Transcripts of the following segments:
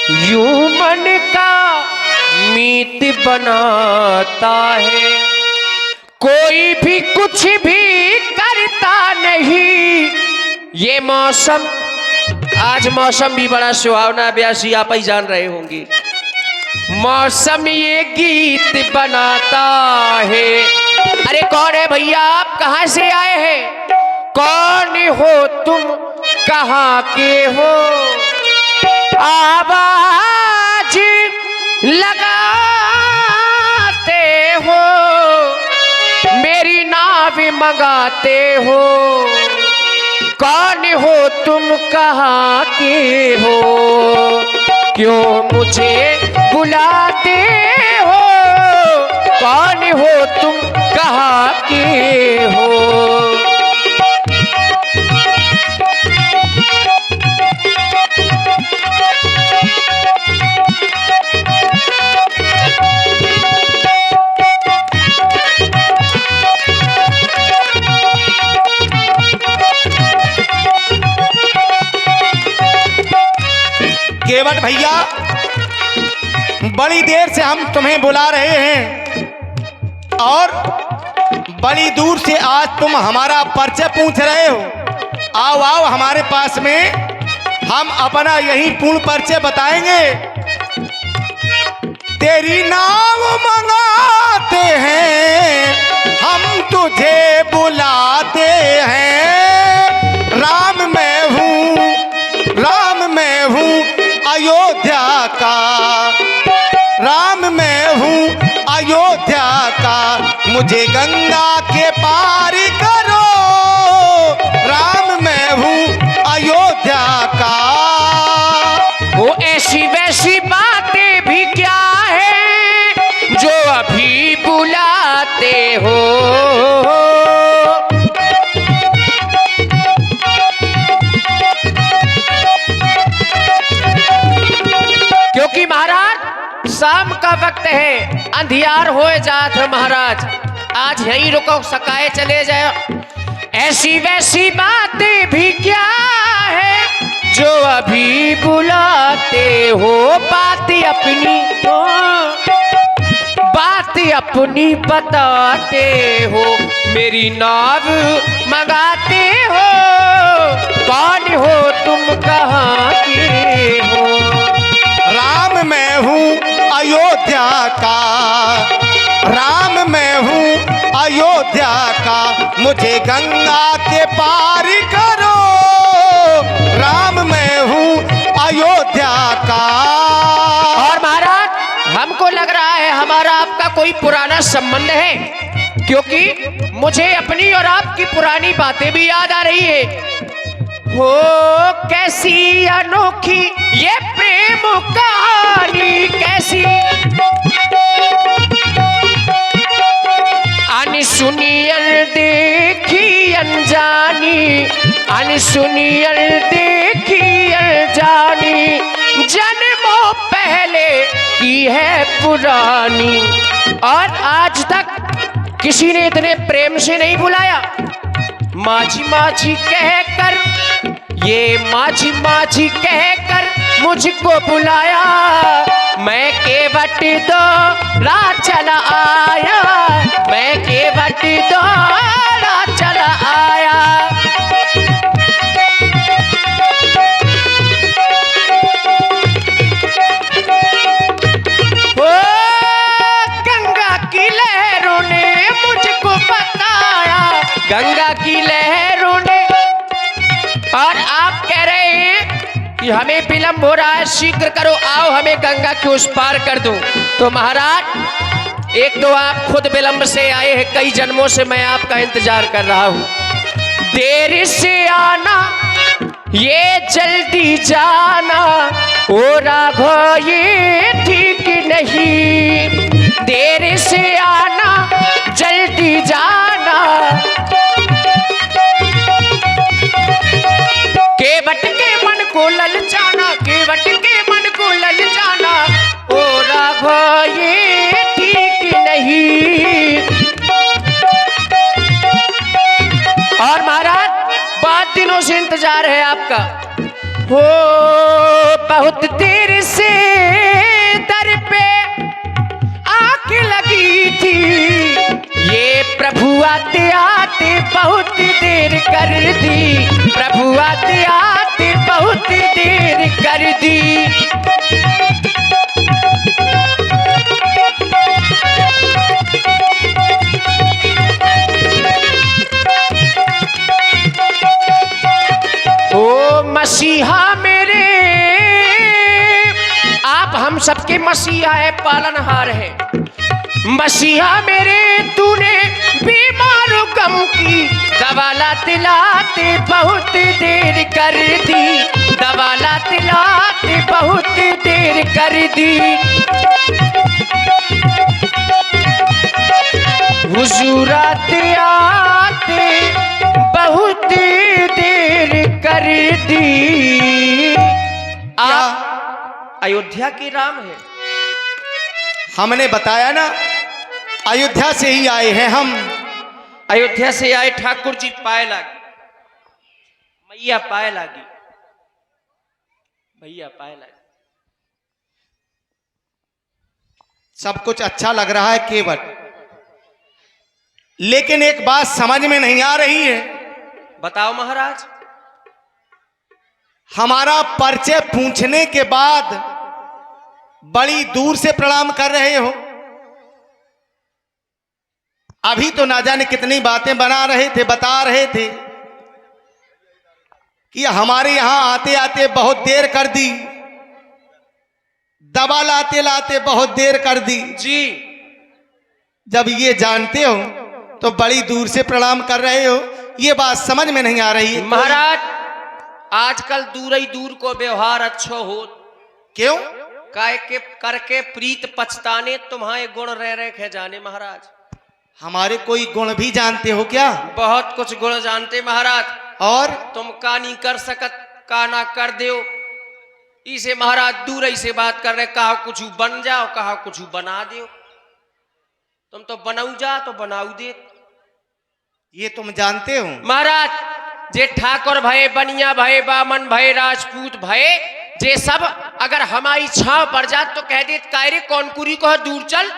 यूं मन का मीत बनाता है, कोई भी कुछ भी करता नहीं। ये मौसम, आज मौसम भी बड़ा सुहावना, ब्यासी आप ही जान रहे होंगे। मौसम ये गीत बनाता है। अरे कौन है भैया, आप कहां से आए हैं? कौन हो तुम, कहां के हो? आवाज लगाते हो, मेरी नाव मंगाते हो। कौन हो तुम, कहां के हो? क्यों मुझे बुलाते हो? कौन हो तुम, कहां के हो? केवट भैया, बड़ी देर से हम तुम्हें बुला रहे हैं और बड़ी दूर से आज तुम हमारा परिचय पूछ रहे हो। आओ आओ हमारे पास में, हम अपना यही पूर्ण परिचय बताएंगे। तेरी नाव मंगाते हैं, हम तुझे बुलाते हैं। राम मैं हूँ, राम मैं हूँ अयोध्या का, राम मैं हूँ अयोध्या का। मुझे गंगा के पार करो, राम मैं हूँ अयोध्या का। वो ऐसी वैसी बातें भी क्या है जो अभी बुलाते हो? क्योंकि महाराज शाम का वक्त है, अंधियार हो जात है महाराज। आज यही रुको, सकाए चले जाओ। ऐसी वैसी बातें भी क्या है जो अभी बुलाते हो? बातें अपनी हो, बातें अपनी बताते हो, मेरी नाव मंगाते हो। कौन हो तुम, कहां के हो? राम मैं हूँ अयोध्या का, राम मैं हूँ अयोध्या का। मुझे गंगा के पार करो, राम मैं हूँ अयोध्या का। और महाराज, हमको लग रहा है हमारा आपका कोई पुराना संबंध है, क्योंकि मुझे अपनी और आपकी पुरानी बातें भी याद आ रही है। हो कैसी अनोखी ये प्रेम कहानी, कैसी अनसुनी अनदेखी अनजानी, अनसुनी अनदेखी अनजानी, जन्मों पहले की है पुरानी। और आज तक किसी ने इतने प्रेम से नहीं बुलाया। माझी माझी कहकर, ये माझी माझी कहकर मुझको बुलाया। मैं केवट दौड़ा चला आया, मैं केवट दौड़ा चला आया। ओ गंगा की लहरों ने मुझको बताया, गंगा की लहरों ने। और आप कह रहे हैं कि हमें विलंब हो रहा है, शीघ्र करो, आओ हमें गंगा के उस पार कर दो। तो महाराज, एक तो आप खुद विलंब से आए हैं, कई जन्मों से मैं आपका इंतजार कर रहा हूं। देर से आना ये जल्दी जाना, ओ राघव ये ठीक नहीं। देर से आना जल्दी जाना, केवट के मन को ललचाना, केवट के मन को ललचाना, ओ राघव ये ठीक नहीं। और महाराज, बहुत दिनों से इंतजार है आपका। हो बहुत देर से देर कर दी, प्रभु आते आते बहुत देर कर दी। ओ मसीहा मेरे, आप हम सबके मसीहा है, पालनहार है। मसीहा मेरे, तूने बीमारों गम की दवा लाते लाते बहुत देर कर दी, दवा लाते लाते बहुत देर कर दी। हुजूर आते आते बहुत देर कर दी। आप अयोध्या के राम है। हमने बताया ना, अयोध्या से ही आए हैं हम। अयोध्या से आए ठाकुर जी पाए लागी, मैया पाए लागी, भैया पाए लागी। सब कुछ अच्छा लग रहा है केवल, लेकिन एक बात समझ में नहीं आ रही है। बताओ महाराज। हमारा परिचय पूछने के बाद बड़ी दूर से प्रणाम कर रहे हो। अभी तो ना जाने कितनी बातें बना रहे थे, बता रहे थे कि हमारे यहां आते आते बहुत देर कर दी, दवा लाते लाते बहुत देर कर दी। जी, जब ये जानते हो तो बड़ी दूर से प्रणाम कर रहे हो, ये बात समझ में नहीं आ रही है। महाराज आजकल दूर ही दूर को व्यवहार अच्छो हो। क्यों? काय के करके प्रीत पछताने, तुम्हारे गुण रह रहे खे जाने। महाराज हमारे कोई गुण भी जानते हो क्या? बहुत कुछ गुण जानते महाराज। और तुम का नहीं कर सकत, का ना कर दो। इसे महाराज दूर ही से बात कर रहे, कहा कुछ बन जाओ, कहा कुछ बना दो। तुम तो बनाऊ जा तो बनाऊ दे। ये तुम जानते हो महाराज, जे ठाकुर भये, बनिया भये, बामन भये, राजपूत भये, जे सब अगर हमारी छाव पड़ जात तो कह दे कायरे कौन कुरी को दूर चल।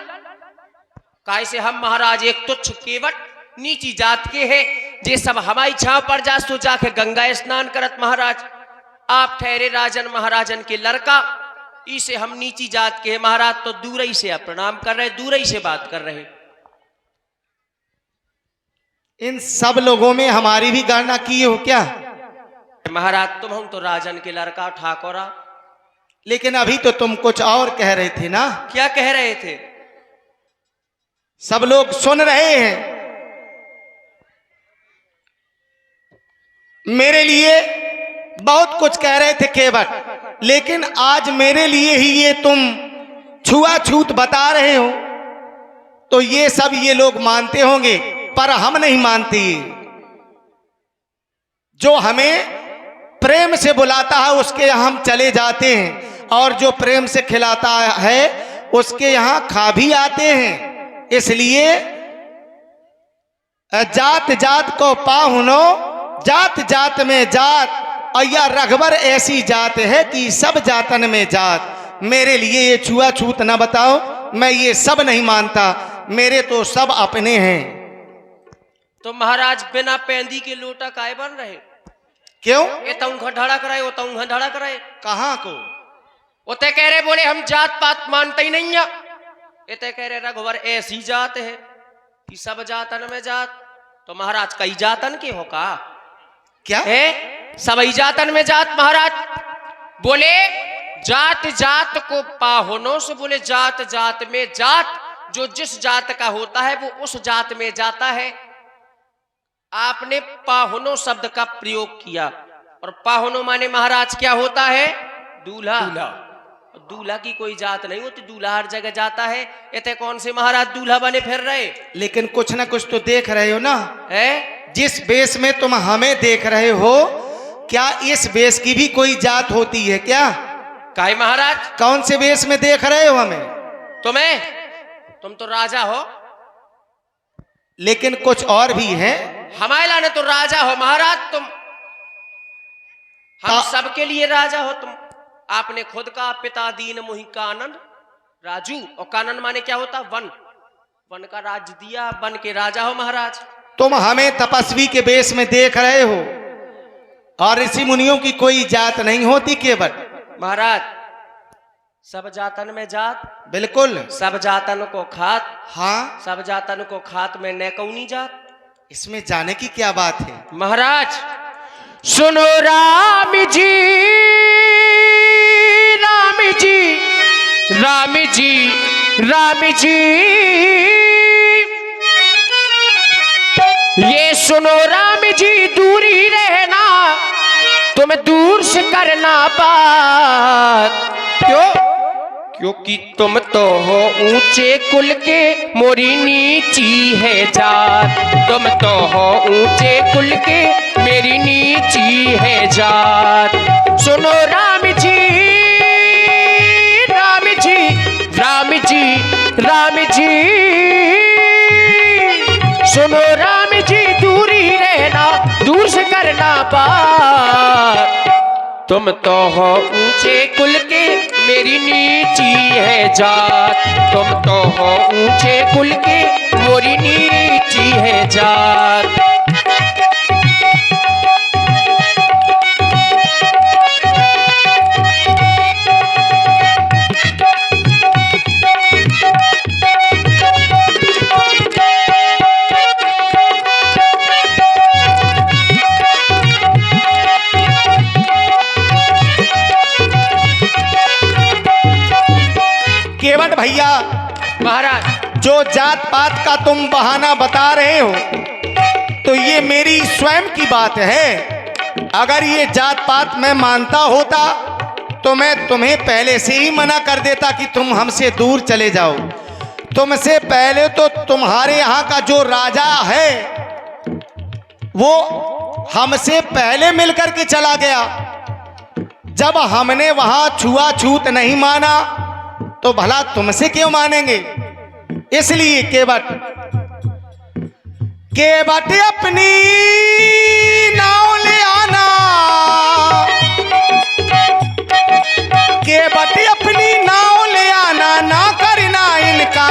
काय से हम महाराज एक तुच्छ केवट नीची जात के है, जे सब हमारी छाव पड़ जात तो जाके गंगा स्नान करत। महाराज आप ठहरे राजन महाराजन के लड़का, इसे हम नीची जात के है महाराज, तो दूर ही से प्रणाम कर रहे, दूर ही से बात कर रहे। इन सब लोगों में हमारी भी गणना किए हो क्या? महाराज तुम हम तो राजन के लड़का ठाकुरा। लेकिन अभी तो तुम कुछ और कह रहे थे ना? क्या कह रहे थे? सब लोग सुन रहे हैं। मेरे लिए बहुत कुछ कह रहे थे केवट, लेकिन आज मेरे लिए ही ये तुम छुआछूत बता रहे हो, तो ये सब ये लोग मानते होंगे, पर हम नहीं मानते। जो हमें प्रेम से बुलाता है उसके यहाँ हम चले जाते हैं, और जो प्रेम से खिलाता है उसके यहाँ खा भी आते हैं। इसलिए जात जात को पाहुनो, जात जात में जात, और यह रघुवर ऐसी जात है कि सब जातन में जात। मेरे लिए ये छुआछूत ना बताओ, मैं ये सब नहीं मानता, मेरे तो सब अपने हैं। तो महाराज बिना पेंदी के लोटा काय बन रहे? क्यों? ये तऊ धड़क रहे, वो तऊ धड़क रहे। कहाँ को? वो कह रहे, बोले हम जात पात मानते ही नहीं है। ये कह रहे रघुवर ऐसी जात है कि सब जातन में जात। तो महाराज कई जातन के हो का? क्या है? सबई जातन में जात। महाराज बोले जात जात को पाहुनों से, बोले जात जात में जात, जो जिस जात का होता है वो उस जात में जाता है। आपने पाहुनों शब्द का प्रयोग किया, और पाहुनों माने महाराज क्या होता है? दूल्हा। दूल्हा की कोई जात नहीं होती, दूल्हा हर जगह जाता है। इतने कौन से महाराज दूल्हा बने फिर रहे? लेकिन कुछ ना कुछ तो देख रहे हो ना? है जिस बेस में तुम हमें देख रहे हो, क्या इस बेस की भी कोई जात होती है क्या? काहे महाराज? कौन से बेस में देख रहे हो हमें? तुम तो राजा हो। लेकिन कुछ और भी है। हमारे लाने तो राजा हो महाराज तुम, हम सबके लिए राजा हो तुम। आपने खुद का पिता दीन मुहि कानन राजू, और कानन माने क्या होता? वन। वन का राज दिया, वन के राजा हो महाराज। तुम हमें तपस्वी के वेश में देख रहे हो और ऋषि मुनियों की कोई जात नहीं होती केवट। महाराज, सब जातन में जात, बिल्कुल। सब जातन को खात, हाँ, सब जातन को खात में न कौनी जात। इसमें जाने की क्या बात है? महाराज सुनो, राम जी, राम जी, राम जी, राम जी, ये सुनो राम जी, दूरी रहना, तुम दूर से करना बात। क्यों? क्योंकि तुम तो हो ऊंचे कुल के, मोरी नीची है जात। तुम तो हो ऊंचे कुल के, मेरी नीची है जात। सुनो राम जी, राम जी, राम जी, राम जी, सुनो राम जी, दूरी रहना, दूर से करना बात। तुम तो हो ऊंचे कुल के, मेरी नीची है जात। तुम तो हो ऊंचे कुल के, मोरी नीची है जात। केवट भैया, महाराज, जो जात पात का तुम बहाना बता रहे हो तो ये मेरी स्वयं की बात है। अगर ये जात पात मैं मानता होता तो मैं तुम्हें पहले से ही मना कर देता कि तुम हमसे दूर चले जाओ। तुमसे पहले तो तुम्हारे यहाँ का जो राजा है वो हमसे पहले मिलकर के चला गया। जब हमने वहां छुआछूत नहीं माना तो भला तुमसे क्यों मानेंगे? इसलिए केवट, केवट अपनी नाव ले आना, केवट अपनी नाव ले आना, ना करना इनका,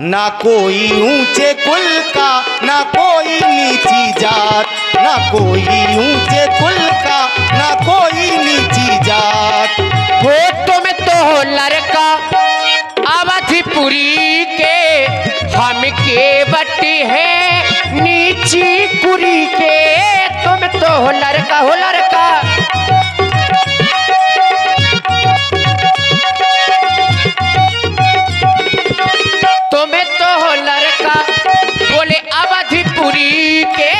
ना कोई ऊंचे कुल का, ना कोई नीची जात, ना कोई ऊंचे कुल का, ना कोई नीची जात। वो तुम तो लड़का अवधपुरी के, हम केवट है नीची कुरी के। तुम तो हो लड़का, हो लड़का, तुम्हें तो हो लड़का, बोले अवधपुरी के,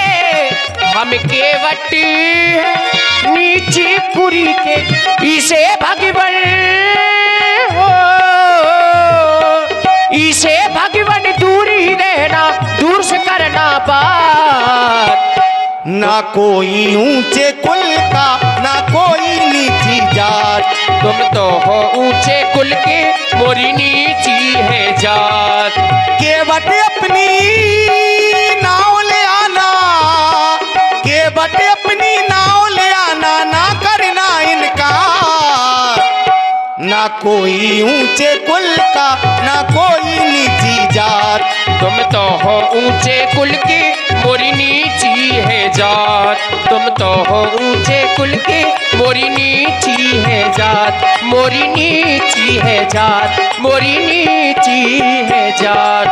हम केवट है नीची कुरी के। इसे भगवन हो, इसे भगवन दूरी रहना, दूर से करना बात। ना कोई ऊंचे कुल का, ना कोई नीची जात। तुम तो हो ऊंचे कुल के, मोरी नीची है जात। केवट अपनी नाव ले आना, केवट अपनी नाव ले आना, ना करना इनका, ना कोई ऊंचे कुल का, ना कोई नीची जात। तुम तो हो ऊंचे कुल के, मोरी नीची है जात। तुम तो हो ऊंचे कुल के, मोरी नीची है जात। मोरी नीची है जात, मोरी नीची है जात।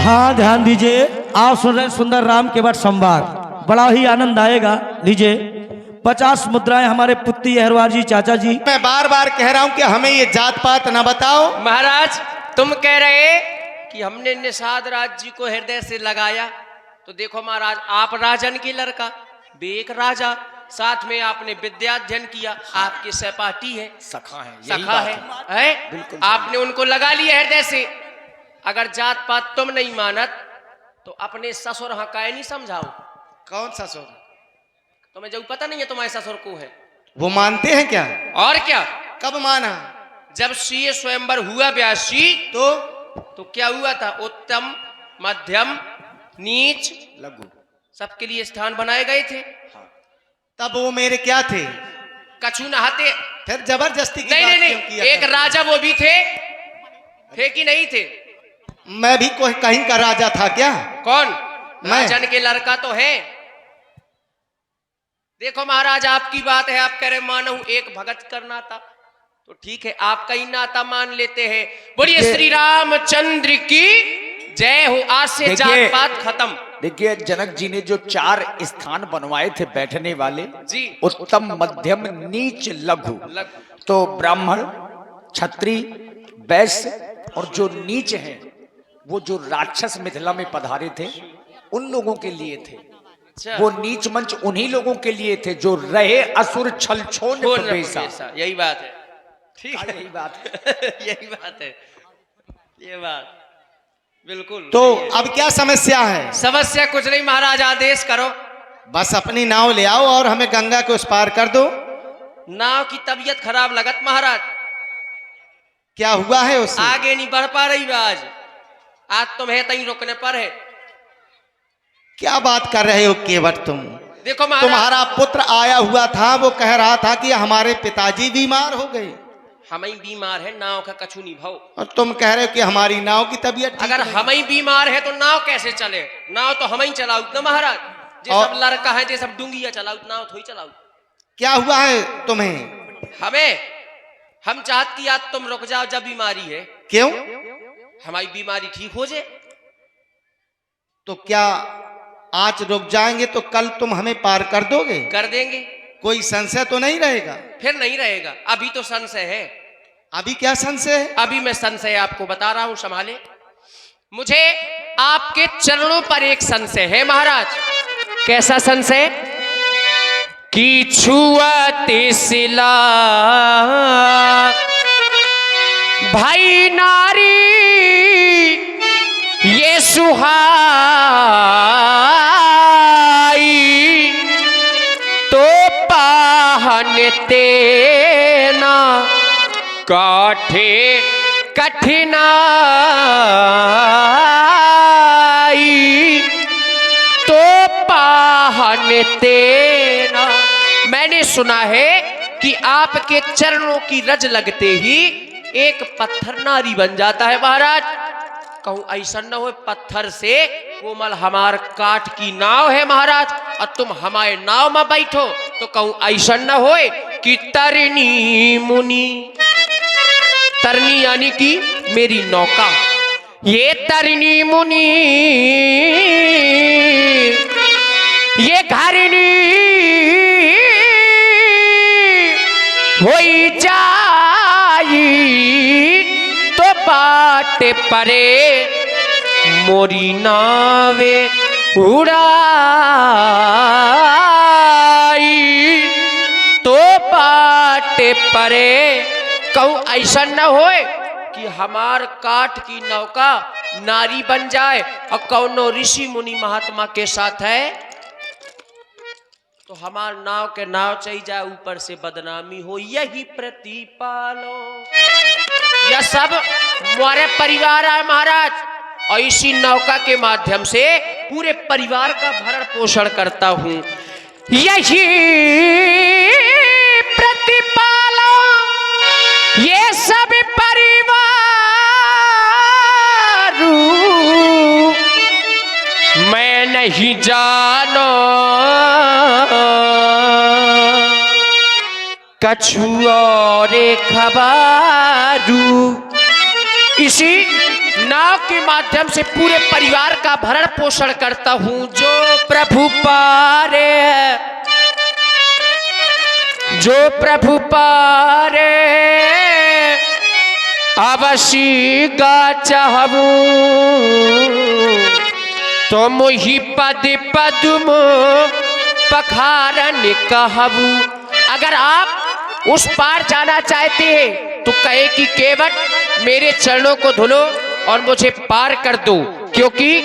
हाँ, ध्यान दीजिए, आप सुन रहे हैं सुंदर राम केवट संवाद, बड़ा ही आनंद आएगा। लीजिए 50 मुद्राएं हमारे पुत्ती अहरवार जी, चाचा जी। मैं बार बार कह रहा हूं कि हमें ये जात पात ना बताओ। महाराज, तुम कह रहे कि हमने निषाद राज जी को हृदय से लगाया, तो देखो महाराज, आप राजन की लड़का, बेक राजा, साथ में आपने विद्याध्ययन किया, आपके सहपाठी है, सखा है, सखा है? बिल्कुल आपने उनको लगा लिया हृदय से। अगर जात पात तुम नहीं मानत तो अपने ससुर हकाए नहीं समझाओ। कौन ससुर? तुम्हें जो पता नहीं है तुम्हारे ससुर को है, वो मानते हैं क्या? और क्या? कब माना? जब सीए स्वयंवर हुआ व्यासी, तो क्या हुआ था? उत्तम, मध्यम, नीच, लघु, सबके लिए स्थान बनाए गए थे। तब वो मेरे क्या थे? कछु नहाते, फिर जबरदस्ती की नहीं बात नहीं क्यों नहीं, किया एक करते? राजा वो भी थे कि नहीं थे? मैं भी कोई कहीं का राजा था क्या? कौन? मैं। राजन के लड़का तो है। देखो महाराज, आपकी बात है, आप कह रहे मानू एक भगत करना था, तो ठीक है, आपका ही नाता मान लेते हैं। बोलिए देखिए- श्री रामचंद्र की जय हो। आज से देखिए- जात पात खत्म। देखिए, जनक जी ने जो 4 स्थान बनवाए थे बैठने वाले, जी। उत्तम, मध्यम, नीच, लघु, तो ब्राह्मण, क्षत्रिय, वैश्य और जो नीच हैं, वो जो राक्षस मिथिला में पधारे थे उन लोगों के लिए थे। अच्छा। वो नीच मंच उन्हीं लोगों के लिए थे जो रहे असुर छल छोड़ छोड़ प्रवेशा। प्रवेशा। यही बात है। ठीक है, यही बात है। यही बात है, ये बात बिल्कुल। तो सही है। अब क्या समस्या है? समस्या कुछ नहीं महाराज, आदेश करो। बस अपनी नाव ले आओ और हमें गंगा को उस पार कर दो। नाव की तबीयत खराब लगत महाराज, क्या हुआ है उससे? आगे नहीं बढ़ पा रही आज तुम्हें तहीं रुकने पर है। क्या बात कर रहे हो केवट तुम? देखो महाराज, तुम्हारा पुत्र आया हुआ था, वो कह रहा था कि हमारे पिताजी बीमार हो गए, हम ही बीमार है, नाव का कछु नहीं भाव। और तुम कह रहे हो कि हमारी नाव की तबीयत ठीक अगर नहीं। हम ही बीमार है तो नाव कैसे चले? नाव तो हम ही चलाऊ ना महाराज, जे और- सब लड़का है, जे सब डूंगिया चलाऊ, नाव थोड़ी चलाऊ। क्या हुआ है तुम्हें? हम चाहत कि आज तुम रुक जाओ, जब बीमारी है क्यों? हमारी बीमारी ठीक हो जाए। तो क्या आज रुक जाएंगे तो कल तुम हमें पार कर दोगे? कर देंगे, कोई संशय तो नहीं रहेगा? फिर नहीं रहेगा। अभी तो संशय है, अभी क्या संशय है? अभी मैं संशय आपको बता रहा हूं, संभाले। मुझे आपके चरणों पर एक संशय है महाराज। कैसा संशय? कि छुअते सिला भाई नारी ये सुहाई, तो पाहनते ना काठे कठिनाई, तो पाहनते ना। मैंने सुना है कि आपके चरणों की रज लगते ही एक पत्थर नारी बन जाता है महाराज। कहूं ऐसा न हो पत्थर से कोमल हमार काठ की नाव है महाराज, और तुम हमारे नाव में बैठो, तो कहूं ऐसा न हो कि तरनी मुनि, तरनी यानी कि मेरी नौका, ये तरनी मुनि ये घरनी होई जाई, तो बाट परे मोरी नावे उड़ाई, तो बाट परे। कहूं ऐसा न होए कि हमार काठ की नौका नारी बन जाए और कौनो ऋषि मुनि महात्मा के साथ है, तो हमार नाव के नाव चई जाए, ऊपर से बदनामी हो। यही प्रतिपालो, यह सब हमारे परिवार है महाराज, और इसी नौका के माध्यम से पूरे परिवार का भरण पोषण करता हूं। यही प्रतिपालो ये सब परिवार, मैं नहीं जानो कछु और खबारू। इसी नाव के माध्यम से पूरे परिवार का भरण पोषण करता हूं। जो प्रभु पारे, जो प्रभु पारे अवश्य गा चाहूं, तो मुही पद पद्म पखारन कहबू। अगर आप उस पार जाना चाहते हैं तो कहे कि केवट मेरे चरणों को धुलो और मुझे पार कर दो, क्योंकि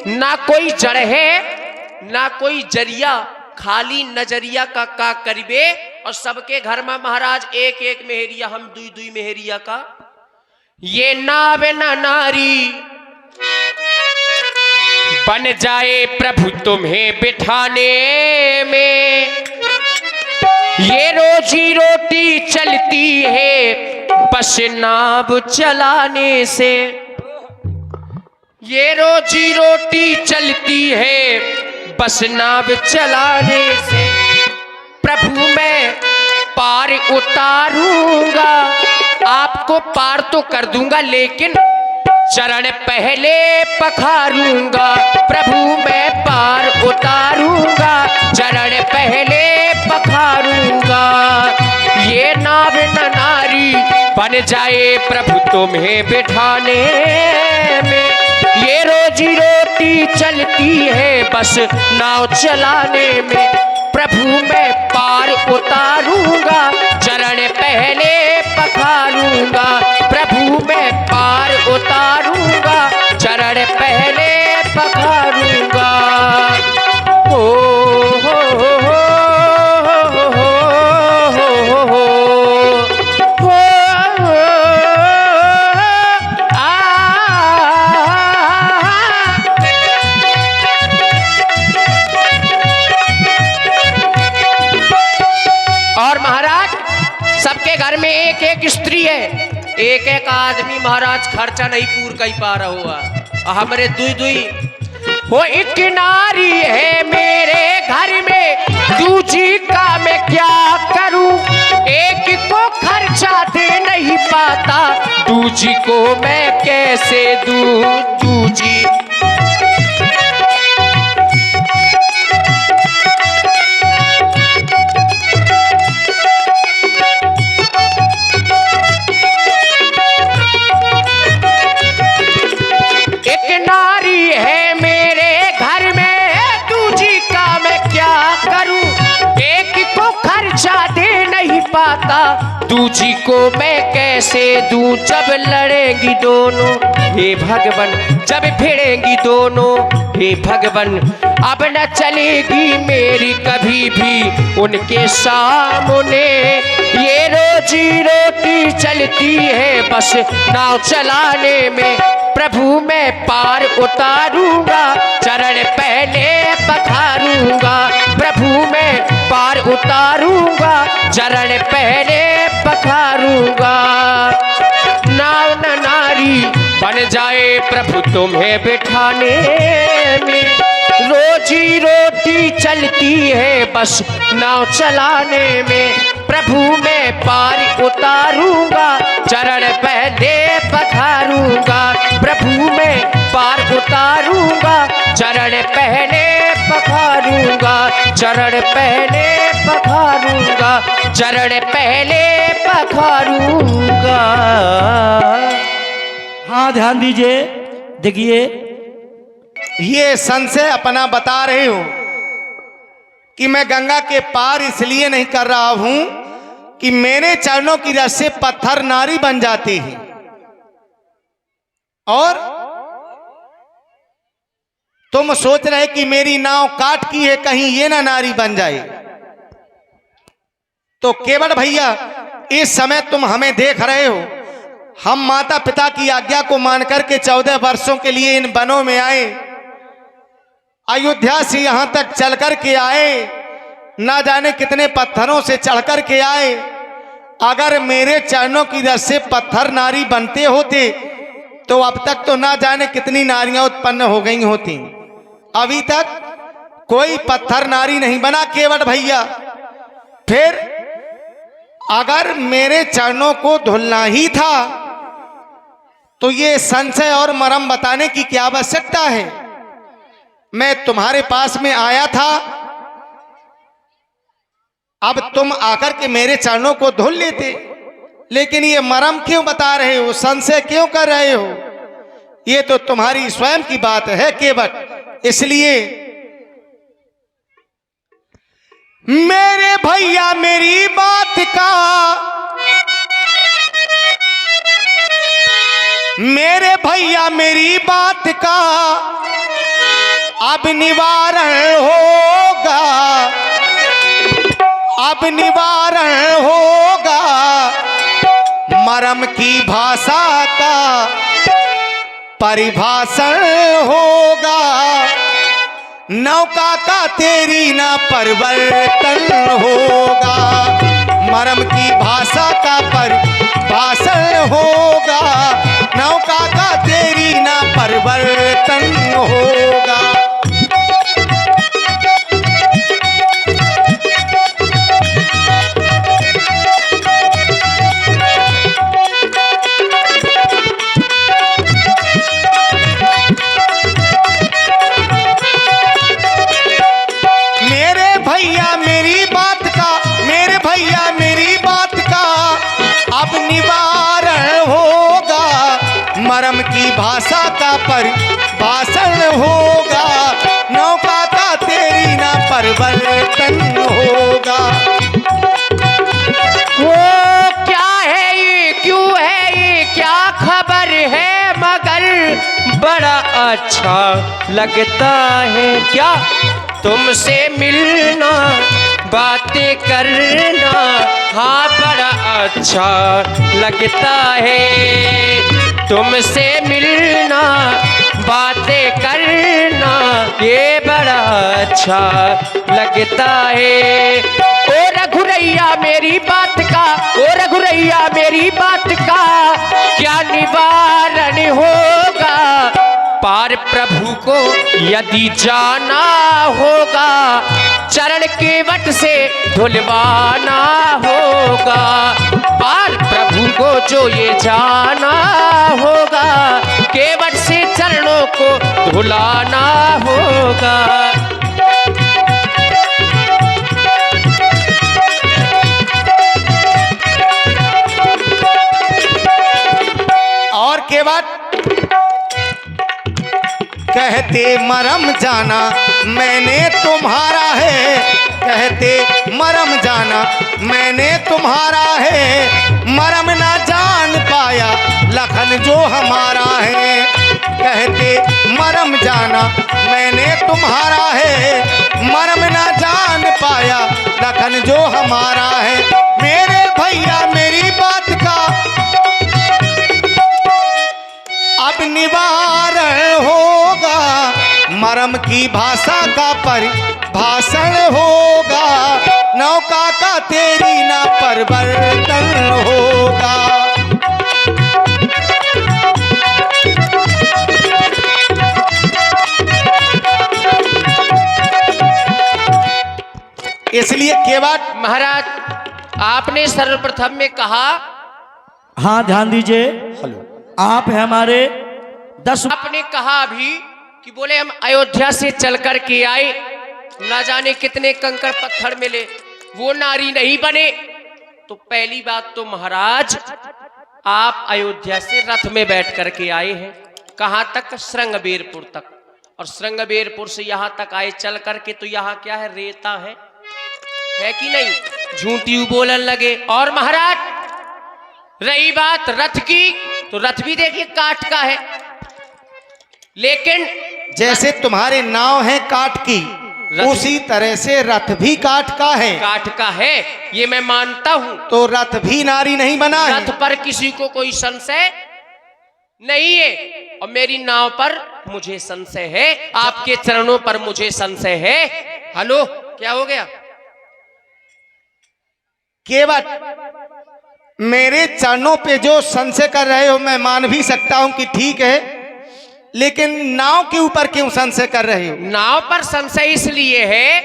ना कोई जड़ है ना कोई जरिया, खाली नजरिया का करीबे। और सबके घर में महाराज एक एक मेहरिया, हम दुई दुई मेहरिया का। ये नाव न नारी बन जाए प्रभु तुम्हें बिठाने में, ये रोजी रोटी चलती है बस नाव चलाने से। ये रोजी रोटी चलती है बस नाव चलाने से। प्रभु मैं पार उतारूंगा, आपको पार तो कर दूंगा लेकिन चरण पहले पखारूंगा। प्रभु मैं पार उतारूंगा, चरण पहले पखारूंगा। ये नाव न नारी बन जाए प्रभु तुम्हें बिठाने में। ये रोजी रोटी चलती है बस नाव चलाने में। प्रभु मैं पार उतारूंगा, चरण पहले पखारूंगा। प्रभु मैं पार उतारूंगा, चरण पहले पखारूंगा। ओ हो हो हो हो हो हो हो और महाराज सबके घर में एक एक स्त्री है, एक एक आदमी महाराज खर्चा नहीं पूर कर पा रहा हुआ। और हमारे दुई दुई वो एक नारी है मेरे घर में, दूजी का मैं क्या करूं। एक को खर्चा दे नहीं पाता, दूजी को मैं कैसे दूं। दूजी एक नारी है मेरे घर में, दूजी का मैं क्या करूं। एक को खर्चा दे नहीं पाता, दूजी को मैं कैसे दूं। जब लड़ेंगी दोनों हे भगवन, जब भिड़ेंगी दोनों हे भगवन, अब न चलेगी मेरी कभी भी उनके सामने। ये रोजी रोटी चलती है बस नाव चलाने में। प्रभु मैं पार उतारूंगा, चरण पहले पखारूंगा। प्रभु मैं पार उतारूंगा, चरण पहले पखारूंगा। नाव न नारी बन जाए प्रभु तुम्हें बिठाने में। रोजी रोटी चलती है बस नाव चलाने में। प्रभु मैं पार उतारूंगा, चरण पहले पखारूंगा। प्रभु मैं पार उतारूंगा, चरण पहले पखारूंगा। चरण पहले पखारूंगा, चरण पहले पखारूंगा। हाँ ध्यान दीजिए, देखिए ये संशय अपना बता रहे हो कि मैं गंगा के पार इसलिए नहीं कर रहा हूं कि मेरे चरणों की रस से पत्थर नारी बन जाते हैं, और तुम सोच रहे कि मेरी नाव काट की है, कहीं ये ना नारी बन जाए। तो केवल भैया इस समय तुम हमें देख रहे हो, हम माता पिता की आज्ञा को मानकर के 14 वर्षों के लिए इन वनों में आए, अयोध्या से यहां तक चल कर के आए, ना जाने कितने पत्थरों से चढ़ कर के आए। अगर मेरे चरणों की रस से पत्थर नारी बनते होते तो अब तक तो ना जाने कितनी नारियां उत्पन्न हो गई होती। अभी तक कोई पत्थर नारी नहीं बना केवट भैया। फिर अगर मेरे चरणों को धुलना ही था तो ये संशय और मरम बताने की क्या आवश्यकता है। मैं तुम्हारे पास में आया था, अब तुम आकर के मेरे चरणों को धुल लेते, लेकिन ये मरम क्यों बता रहे हो, संशय क्यों कर रहे हो। ये तो तुम्हारी स्वयं की बात है केवट। इसलिए मेरे भैया मेरी बात का, मेरे भैया मेरी बात का अब निवारण होगा, अब निवारण होगा। मरम की भाषा का परिभाषण होगा। नौका का तेरी ना परिवर्तन होगा। मरम की भाषा का परिभाषण होगा। नौका का तेरी ना परिवर्तन होगा। मेरे भैया मेरी बात का, मेरे भैया मेरी बात का अब निवारण होगा। मरम की भाषा का परिभाषण होगा। नौका का तेरी ना परिवर्तन होगा। वो क्या है ये, क्यों है ये, क्या खबर है, मगर बड़ा अच्छा लगता है क्या तुमसे मिलना, बातें करना, हाँ बड़ा अच्छा लगता है तुमसे मिलना, बातें करना, ये बड़ा अच्छा लगता है। ओ रघुरैया मेरी बात का, ओ रघुरैया मेरी बात का क्या निवारण होगा। पार प्रभु को यदि जाना होगा, चरण के वट से धुलवाना होगा। पार प्रभु को जो ये जाना होगा, केवट से चरणों को धुलाना होगा। और केवट कहते मरम जाना मैंने तुम्हारा है, कहते मरम जाना मैंने तुम्हारा है। मरम ना जान पाया लखन जो हमारा है। कहते मरम जाना मैंने तुम्हारा है। मरम ना जान पाया लखन जो हमारा है। मेरे भैया मेरी बात का अब निवारण होगा। मरम की भाषा का परिभाषण होगा। नौका का तेरी ना परिवर्तन होगा। इसलिए केवट महाराज आपने सर्वप्रथम में कहा, हाँ ध्यान दीजिए, आप हैं हमारे 10। आपने कहा अभी कि बोले हम अयोध्या से चल कर के आए, ना जाने कितने कंकड़ पत्थर मिले, वो नारी नहीं बने। तो पहली बात तो महाराज आप अयोध्या से रथ में बैठ कर के आए हैं। कहां तक? श्रृंगबेरपुर तक। और श्रृंगबेरपुर से यहां तक आए चल करके, तो यहाँ क्या है, रेता है कि नहीं? झूठी बोलने लगे। और महाराज रही बात रथ की, तो रथ भी देखिए काठ का है, लेकिन जैसे तुम्हारे नाव है काठ की, उसी तरह से रथ भी काठ का है। काठ का है ये मैं मानता हूं। तो रथ भी नारी नहीं बना है। रथ पर किसी को कोई संशय नहीं है, और मेरी नाव पर मुझे संशय है, आपके चरणों पर मुझे संशय है। हेलो, क्या हो गया? केवट मेरे चरणों पे जो संशय कर रहे हो मैं मान भी सकता हूं कि ठीक है, लेकिन नाव के ऊपर क्यों संशय कर रहे हो? नाव पर संशय इसलिए है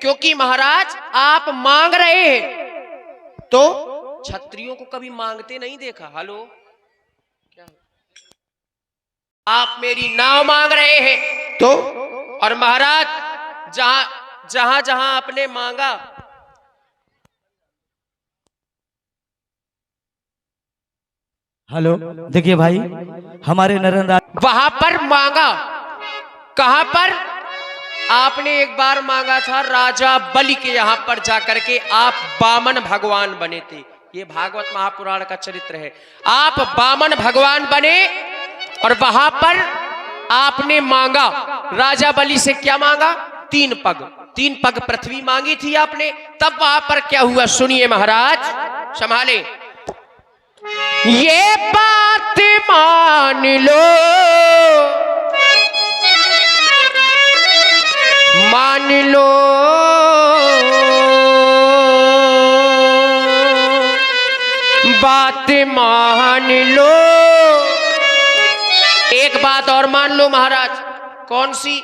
क्योंकि महाराज आप मांग रहे हैं, तो क्षत्रियों को कभी मांगते नहीं देखा। हेलो, क्या आप मेरी नाव मांग रहे हैं? तो और महाराज जहां जहां आपने मांगा, हेलो देखिए भाई, हमारे नरेंद्र वहां पर मांगा। कहां पर? आपने एक बार मांगा था राजा बलि के यहां पर जाकर के, आप वामन भगवान बने थे। ये भागवत महापुराण का चरित्र है। आप वामन भगवान बने और वहां पर आपने मांगा राजा बलि से। क्या मांगा? 3 पग, 3 पग पृथ्वी मांगी थी आपने। तब वहां पर क्या हुआ सुनिए महाराज, संभाले। ये बात मान लो, मान लो, बात मान लो। एक बात और मान लो महाराज। कौन सी?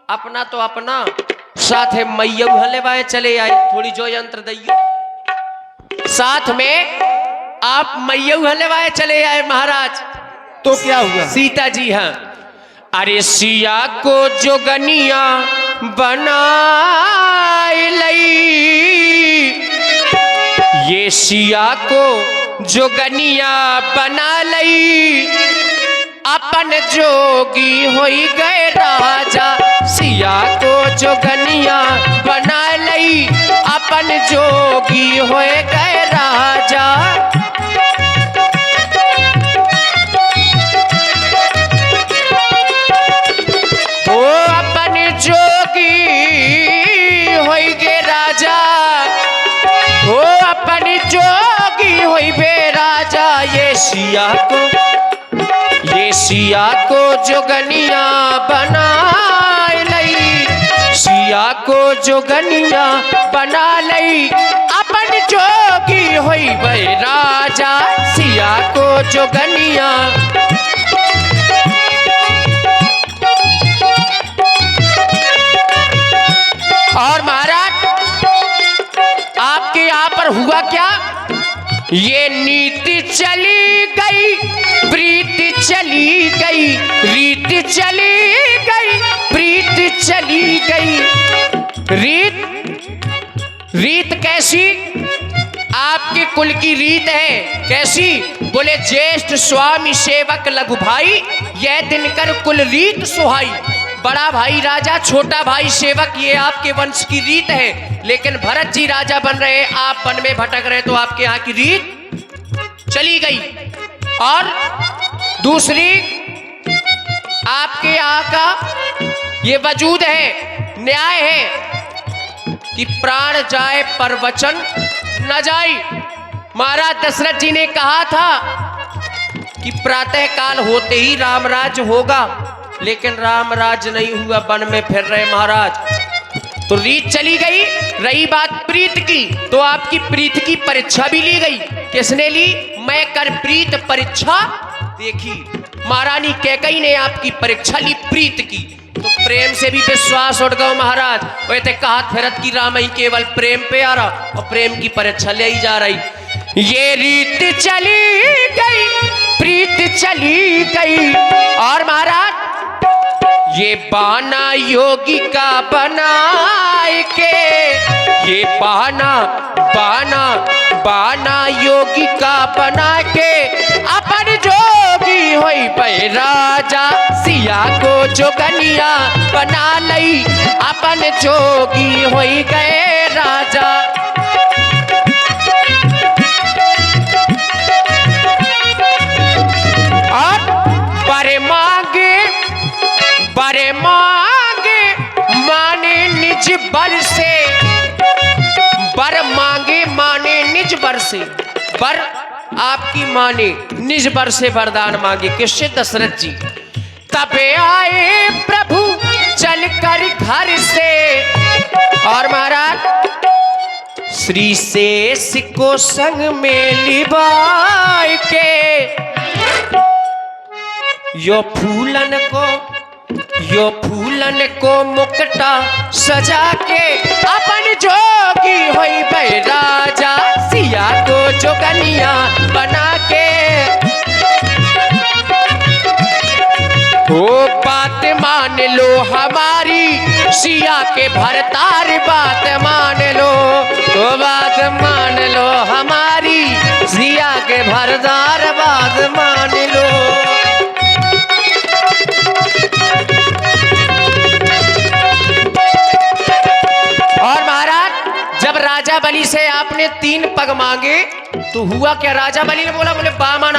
अपना तो अपना, साथ है मैयऊ हलेवाए चले आए, थोड़ी जो यंत्र दैयो। साथ में आप मैयऊ हलेवाए चले आए महाराज। तो क्या हुआ? सीता जी हाँ, अरे सिया को जोगनिया बनाए लई, ये सिया को जोगनिया बना लई, अपन जोगी होई गए राजा। सिया को जोगनिया बना लई, अपन जोगी होए गए राजा। ओ अपन जोगी होई गे राजा, ओ अपन जोगी होई बे राजा। ये सिया को जोगनिया बना लई, सिया को जोगनिया बना लई, अपन जोगी होई बे राजा। सिया को जोगनिया। और महाराज आपके यहाँ पर हुआ क्या? ये नीति चली गई, प्रीति चली गई, रीति चली गई, प्रीति चली गई। रीत कैसी? आपके कुल की रीत है। कैसी? बोले ज्येष्ठ स्वामी सेवक लघु भाई, यह दिनकर कुल रीत सुहाई। बड़ा भाई राजा, छोटा भाई सेवक, ये आपके वंश की रीत है। लेकिन भरत जी राजा बन रहे, आप वन में भटक रहे, तो आपके यहाँ की रीत चली गई। और दूसरी, आपके यहाँ का ये वजूद है, न्याय है कि प्राण जाए पर वचन न जाए। महाराज दशरथ जी ने कहा था कि प्रातः काल होते ही रामराज होगा, लेकिन रामराज नहीं हुआ, वन में फिर रहे महाराज। तो रीत चली गई। रही बात प्रीत की, तो आपकी प्रीत की परीक्षा भी ली गई। किसने ली? मैं कर प्रीत परीक्षा देखी। महारानी कैकई ने आपकी परीक्षा ली प्रीत की, तो प्रेम से भी विश्वास उठ गया महाराज। वैसे कहा फिरत की राम ही केवल प्रेम पे आ रहा, और प्रेम की परीक्षा ले ही जा रही। ये रीत चली गई, प्रीत चली गई। और महाराज ये बाना योगी का बनाए के, ये बाना योगी का बना के, अपन जोगी होई पे राजा। सिया को जोगनिया बना लई, अपन जोगी होई गए राजा। और बरे मांगे माने निज बर से, बर मांगे माने निज बर से। बर आपकी माने निज बर से वरदान मांगे। किससे? दशरथ जी। तबे आए प्रभु चल कर घर से। और महाराज श्री शेष को संग में लिबाए के, यो फूलन को मुकटा सजा के, अपन जोगी होई बे राजा। सिया को जोगनिया बना के, ओ बात मान लो हमारी, सिया के भरतार बात मान लो। ओ बात मान लो हमारी, सिया के भरतार बात मान लो। और महाराज जब राजा बलि से आपने 3 पग मांगे, तो हुआ क्या? राजा बलि ने बोला, बोले बामन